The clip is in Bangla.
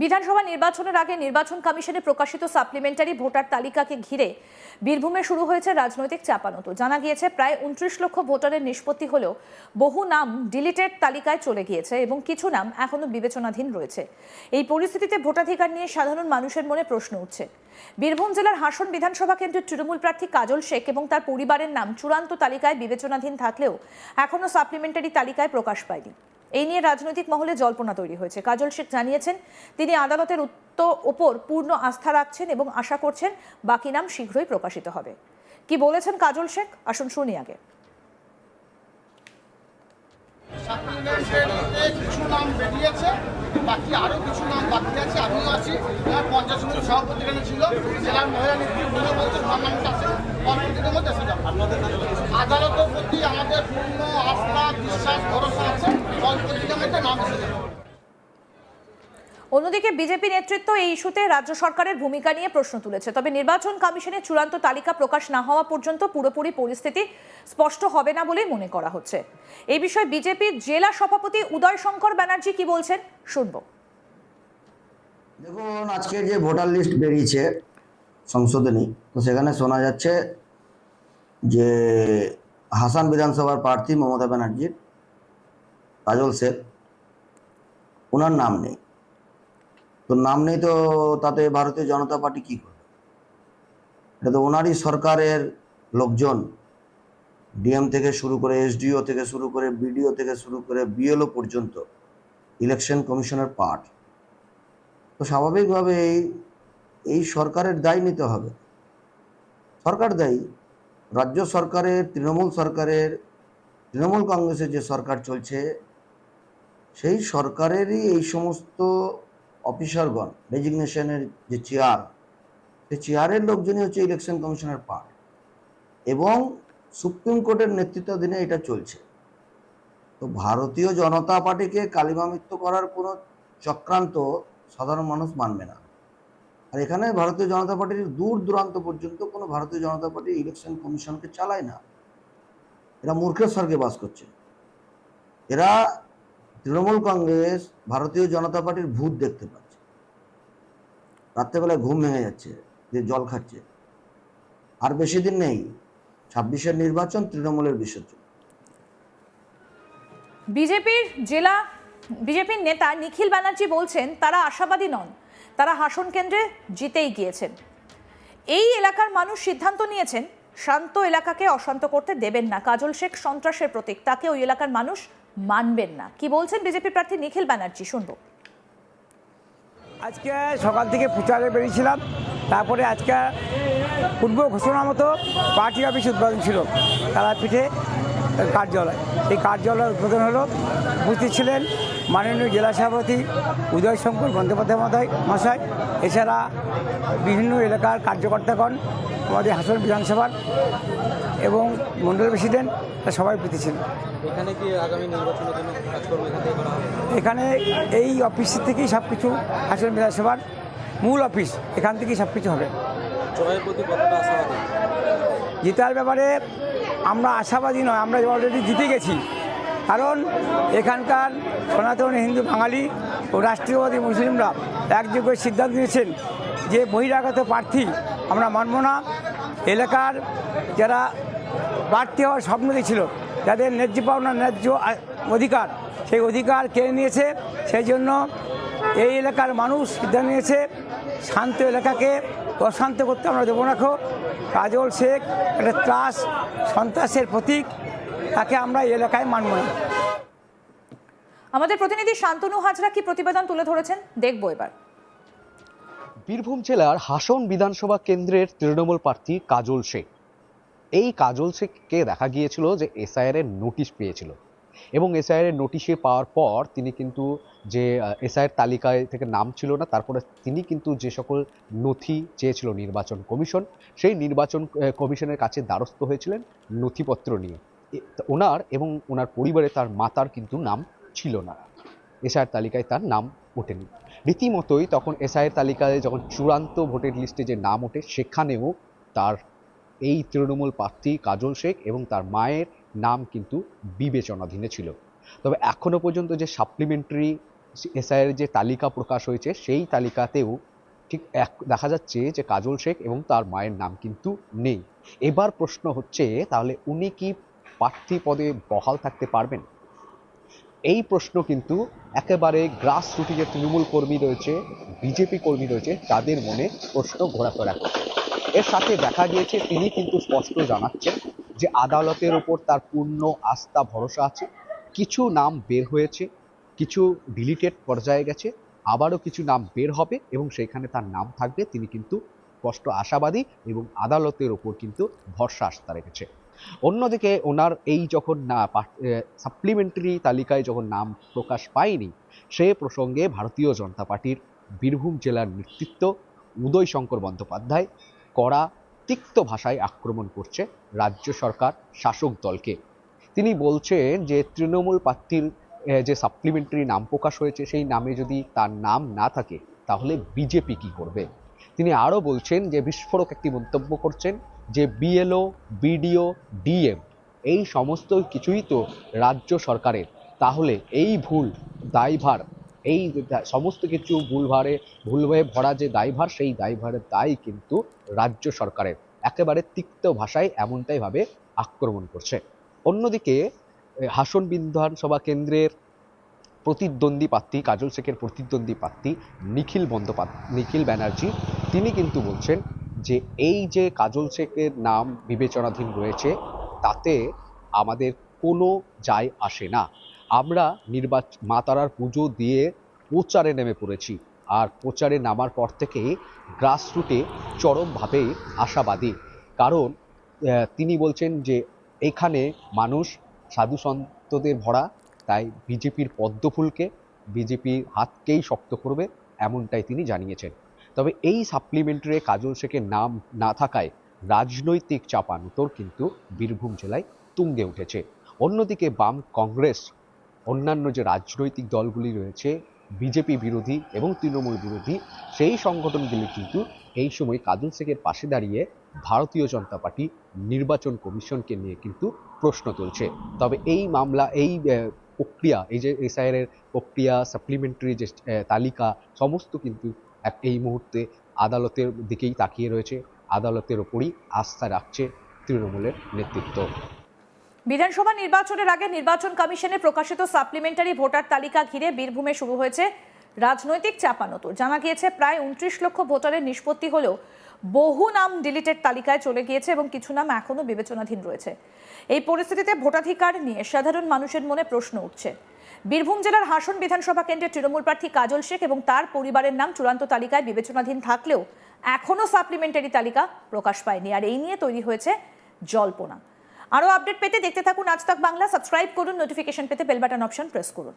বিধানসভা নির্বাচনের আগে নির্বাচন কমিশনে প্রকাশিত সাপ্লিমেন্টারি ভোটার তালিকাকে ঘিরে বীরভূমে শুরু হয়েছে রাজনৈতিক চাপানোতর। জানা গিয়েছে প্রায় 29 লক্ষ ভোটারের নিষ্পত্তি হলেও বহু নাম ডিলিটেড তালিকায় চলে গিয়েছে এবং কিছু নাম এখনো বিবেচনাধীন রয়েছে। এই পরিস্থিতিতে ভোটাধিকার নিয়ে সাধারণ মানুষের মনে প্রশ্ন উঠছে। বীরভূম জেলার হাসন বিধানসভা কেন্দ্রের তৃণমূল প্রার্থী কাজল শেখ এবং তার পরিবারের নাম চূড়ান্ত তালিকায় বিবেচনাধীন থাকলেও এখনো সাপ্লিমেন্টারি তালিকায় প্রকাশ পায়নি। এই নিয়ে রাজনৈতিক মহলে জল্পনা তৈরি হয়েছে। কাজল শেখ জানিয়েছেন তিনি আদালতের ওপর পূর্ণ আস্থা রাখছেন এবং আশা করছেন বাকি নাম শীঘ্রই প্রকাশিত হবে। কি বলেছেন কাজল শেখ, আসুন শুনি আগে। কিছু নাম বেরিয়েছে, বাকি আরো কিছু নাম বাকি আছে। আমিও আছি, পঞ্চায়েত সমিতির সভাপতি ছিল, জেলার মহিলা নেতৃত্ব বলছে মানুষ আছে, পরবর্তীদের মধ্যে এসে যাবে। আদালতের প্রতি আমাদের পূর্ণ আস্থা, বিশ্বাস, ভরসা আছে, পরবর্তীদের মধ্যে নাম এসে যাবে। অন্যদিকে বিজেপি নেতৃত্ব এই ইস্যুতে রাজ্য সরকারের ভূমিকা নিয়ে প্রশ্ন তুলেছে। তবে নির্বাচন কমিশনের চূড়ান্ত তালিকা প্রকাশ না হওয়া পর্যন্ত পুরোপুরি পরিস্থিতি স্পষ্ট হবে না বলেই মনে করা হচ্ছে। এই বিষয়ে বিজেপির জেলা সভাপতি উদয় শঙ্কর ব্যানার্জি কি বলছেন শুনব। দেখুন, আজকে যে ভোটার লিস্ট বেরিয়েছে সংশোধনী, তো সেখানে শোনা যাচ্ছে যে হাসান বিধানসভার প্রার্থী মমতা ব্যানার্জির কাজল শেখ, ওনার নাম নেই। তো নাম নেই, তো তাতে ভারতীয় জনতা পার্টি কি করবে? এটা তো ওনারই সরকারের লোকজন, ডিএম থেকে শুরু করে এসডিও থেকে শুরু করে বিডিও থেকে শুরু করে বিএলও পর্যন্ত ইলেকশন কমিশনের পার্ট। তো স্বাভাবিকভাবে এই সরকারের দায় নিতে হবে। সরকার দায়ী, রাজ্য সরকারের, তৃণমূল কংগ্রেসের যে সরকার চলছে, সেই সরকারেরই এই সমস্ত অফিসারগণ, রেজিগনেশনের যে চেয়ার, সেই চেয়ারের লোকজনই হচ্ছে ইলেকশন কমিশনের পার্ট, এবং সুপ্রিম কোর্টের নেতৃত্বাধীনে এটা চলছে। তো ভারতীয় জনতা পার্টিকে কালিমালিপ্ত করার কোনো চক্রান্ত সাধারণ মানুষ মানবে না। আর এখানে ভারতীয় জনতা পার্টির দূর দূরান্ত পর্যন্ত কোনো ভারতীয় জনতা পার্টি ইলেকশন কমিশনকে চালায় না। এরা মূর্খের স্বর্গে বাস করছে। এরা তৃণমূল কংগ্রেস, ভারতীয় জনতা পার্টির ভূত দেখতে পাচ্ছে, রাত্রেবেলায় ঘুম ভেঙে যাচ্ছে, যে জল খাচ্ছে। আর বেশি দিন নেই, 26-এর নির্বাচন, তৃণমূলের বিসর্জন। বিজেপির নেতা নিখিল ব্যানার্জি বলছেন তারা আশাবাদী নন, তারা হাসন কেন্দ্রে জিতেই গিয়েছেন। এই এলাকার মানুষ সিদ্ধান্ত নিয়েছেন শান্ত এলাকাকে অশান্ত করতে দেবেন না। কাজল শেখ সন্ত্রাসের প্রতীক, তাকে ওই এলাকার মানুষ মানবেন না। কি বলছেন বিজেপি প্রার্থী নিখিল ব্যানার্জি, শুনবো। আজকে সকাল থেকে প্রচারে বেরিয়েছিলাম, তারপরে আজকে পূর্ব ঘোষণা মতো পার্টি অফিস উদ্বোধন ছিল তারাপীঠে কার্যালয়। এই কার্যালয় উদ্বোধন হলো, উপস্থিত ছিলেন মাননীয় জেলা সভাপতি উদয় শঙ্কর বন্দ্যোপাধ্যায় মহাশয়, এছাড়া বিভিন্ন এলাকার কার্যকর্তাগণ, আমাদের হাসন বিধানসভার এবং মণ্ডল প্রেসিডেন্ট, সবাই উপস্থিত ছিলেন। এখানে কি আগামী নির্বাচনের জন্য কাজকর্ম এখান থেকে করা হবে? এখানে এই অফিস থেকেই সব কিছু, হাসন বিধানসভার মূল অফিস, এখান থেকেই সব কিছু হবে। জয়ের প্রতি কতটা আশাবাদী? জেতার ব্যাপারে আমরা আশাবাদী নয়, আমরা অলরেডি জিতে গেছি। কারণ এখানকার সনাতন হিন্দু বাঙালি ও রাষ্ট্রীয়বাদী মুসলিমরা একযোগে সিদ্ধান্ত নিয়েছেন যে বহিরাগত প্রার্থী আমরা মানব না। এলাকার যারা প্রার্থী হওয়ার স্বপ্ন দেখছিল, যাদের ন্যায্য পাওনা, ন্যায্য অধিকার, সেই অধিকার কেড়ে নিয়েছে। সেই জন্য এই এলাকার মানুষ সিদ্ধান্ত নিয়েছে শান্ত এলাকাকে অশান্ত করতে আমরা দেবো না। কাজল শেখ একটা ত্রাস, সন্ত্রাসের প্রতীক, তাকে আমরা এই এলাকায় মানব না। আমাদের প্রতিনিধি শান্তনু হাজরা কি প্রতিবেদন তুলে ধরেছেন, দেখবো এবার। বীরভূম জেলার হাসন বিধানসভা কেন্দ্রের তৃণমূল প্রার্থী কাজল শেখ, এই কাজল শেখকে দেখা গিয়েছিল যে এসআইআর এর নোটিশ পেয়েছিল, এবং এসআইআর এর নোটিশে পাওয়ার পর তিনি কিন্তু যে এসআইআর তালিকায় থেকে নাম ছিল না, তারপরে তিনি কিন্তু যে সকল নথি চেয়েছিল নির্বাচন কমিশন, সেই নির্বাচন কমিশনের কাছে দ্বারস্থ হয়েছিলেন নথিপত্র নিয়ে। ওনার এবং ওনার পরিবারে তার মাতার কিন্তু নাম ছিল না, এসআইআর তালিকায় তার নাম ওঠেনি। রীতিমতোই তখন এসআইআর তালিকায় যখন চূড়ান্ত ভোটের লিস্টে যে নাম ওঠে, সেখানেও তার এই তৃণমূল প্রার্থী কাজল শেখ এবং তার মায়ের নাম কিন্তু বিবেচনাধীনে ছিল। তবে এখনো পর্যন্ত যে সাপ্লিমেন্টারি এসআইয়ের যে তালিকা প্রকাশ হয়েছে সেই তালিকাতেও ঠিক দেখা যাচ্ছে যে কাজল শেখ এবং তার মায়ের নাম কিন্তু নেই। এবার প্রশ্ন হচ্ছে, তাহলে উনি কি প্রার্থী পদে বহাল থাকতে পারবেন? এই প্রশ্ন কিন্তু একেবারে গ্রাস রুটে যে তৃণমূল কর্মী রয়েছে, বিজেপি কর্মী রয়েছে, তাদের মনে প্রশ্ন ঘোরাফেরা করছে। এর সাথে দেখা গিয়েছে তিনি কিন্তু স্পষ্ট জানাচ্ছেন যে আদালতের ওপর তার পূর্ণ আস্থা ভরসা আছে। কিছু নাম বের হয়েছে, কিছু ডিলিটেড পর্যায়ে গেছে, আবারও কিছু নাম বের হবে এবং সেখানে তার নাম থাকবে। তিনি কিন্তু স্পষ্ট আশাবাদী এবং আদালতের ওপর কিন্তু ভরসা আস্থা রেখেছে। অন্যদিকে ওনার এই যখন না সাপ্লিমেন্টারি তালিকায় যখন নাম প্রকাশ পায়নি, সে প্রসঙ্গে ভারতীয় জনতা পার্টির বীরভূম জেলার নেতৃত্ব উদয় শঙ্কর বন্দ্যোপাধ্যায় কড়া তিক্ত ভাষায় আক্রমণ করছে রাজ্য সরকার শাসক দলকে। তিনি বলছেন যে তৃণমূল প্রার্থীর যে সাপ্লিমেন্টারি নাম প্রকাশ হয়েছে সেই নামে যদি তার নাম না থাকে তাহলে বিজেপি কি করবে। তিনি আরও বলছেন যে বিস্ফোরক একটি মন্তব্য করছেন যে বিএলও, বিডিও, ডিএম এই সমস্ত কিছুই তো রাজ্য সরকারের, তাহলে এই ভুল দায়ভার, এই সমস্ত কিছু ভুলভাবে ভরা যে দায়ভার, সেই দায়ভারের দায় কিন্তু রাজ্য সরকারের। একেবারে তিক্ত ভাষায় এমনটাই ভাবে আক্রমণ করছে। অন্যদিকে হাসন বিধানসভা কেন্দ্রের প্রতিদ্বন্দ্বী প্রার্থী, কাজল শেখের প্রতিদ্বন্দ্বী প্রার্থী নিখিল ব্যানার্জি, তিনি কিন্তু বলছেন যে এই যে কাজল শেখের নাম বিবেচনাধীন রয়েছে তাতে আমাদের কোনো যায় আসে না। আমরা মা তারার পুজো দিয়ে প্রচারে নেমে পড়েছি, আর প্রচারে নামার পর থেকে গ্রাসরুটে চরমভাবে আশাবাদী। কারণ তিনি বলছেন যে এখানে মানুষ সাধু সন্তদের ভরা, তাই বিজেপির পদ্মফুলকে, বিজেপির হাতকেই শক্ত করবে, এমনটাই তিনি জানিয়েছেন। তবে এই সাপ্লিমেন্টারি কাজল শেখের নাম না থাকায় রাজনৈতিক চাপানুতোর কিন্তু বীরভূম জেলায় তুঙ্গে উঠেছে। অন্যদিকে বাম, কংগ্রেস, অন্যান্য যে রাজনৈতিক দলগুলি রয়েছে বিজেপি বিরোধী এবং তৃণমূল বিরোধী, সেই সংগঠনগুলি কিন্তু এই সময় কাজল শেখের পাশে দাঁড়িয়ে ভারতীয় জনতা পার্টি নির্বাচন কমিশনকে নিয়ে কিন্তু প্রশ্ন তুলছে। তবে এই মামলা, এই প্রক্রিয়া, এই যে এসআইআর এর প্রক্রিয়া, সাপ্লিমেন্টারি যে তালিকা, সমস্ত কিন্তু এই মুহূর্তে আদালতের দিকেই তাকিয়ে রয়েছে। আদালতের ওপরই আস্থা রাখছে তৃণমূলের নেতৃত্ব। বিধানসভা নির্বাচনের আগে নির্বাচন কমিশনে প্রকাশিত সাপ্লিমেন্টারি ভোটার তালিকা ঘিরে বীরভূমে শুরু হয়েছে রাজনৈতিক চাপানোতর। জানা গিয়েছে প্রায় 29 লক্ষ ভোটারের নিষ্পত্তি হলেও বহু নাম ডিলিটেড তালিকায় চলে গিয়েছে এবং কিছু নাম এখনো বিবেচনাধীন রয়েছে। এই পরিস্থিতিতে ভোটাধিকার নিয়ে সাধারণ মানুষের মনে প্রশ্ন উঠছে। বীরভূম জেলার হাসন বিধানসভা কেন্দ্রের তৃণমূল প্রার্থী কাজল শেখ এবং তার পরিবারের নাম চূড়ান্ত তালিকায় বিবেচনাধীন থাকলেও এখনো সাপ্লিমেন্টারি তালিকা প্রকাশ পায়নি, আর এই নিয়ে তৈরি হয়েছে জল্পনা। আরও আপডেট পেতে দেখতে থাকুন আজ তাক বাংলা। সাবস্ক্রাইব করুন, নোটিফিকেশন পেতে বেল বাটন অপশন প্রেস করুন।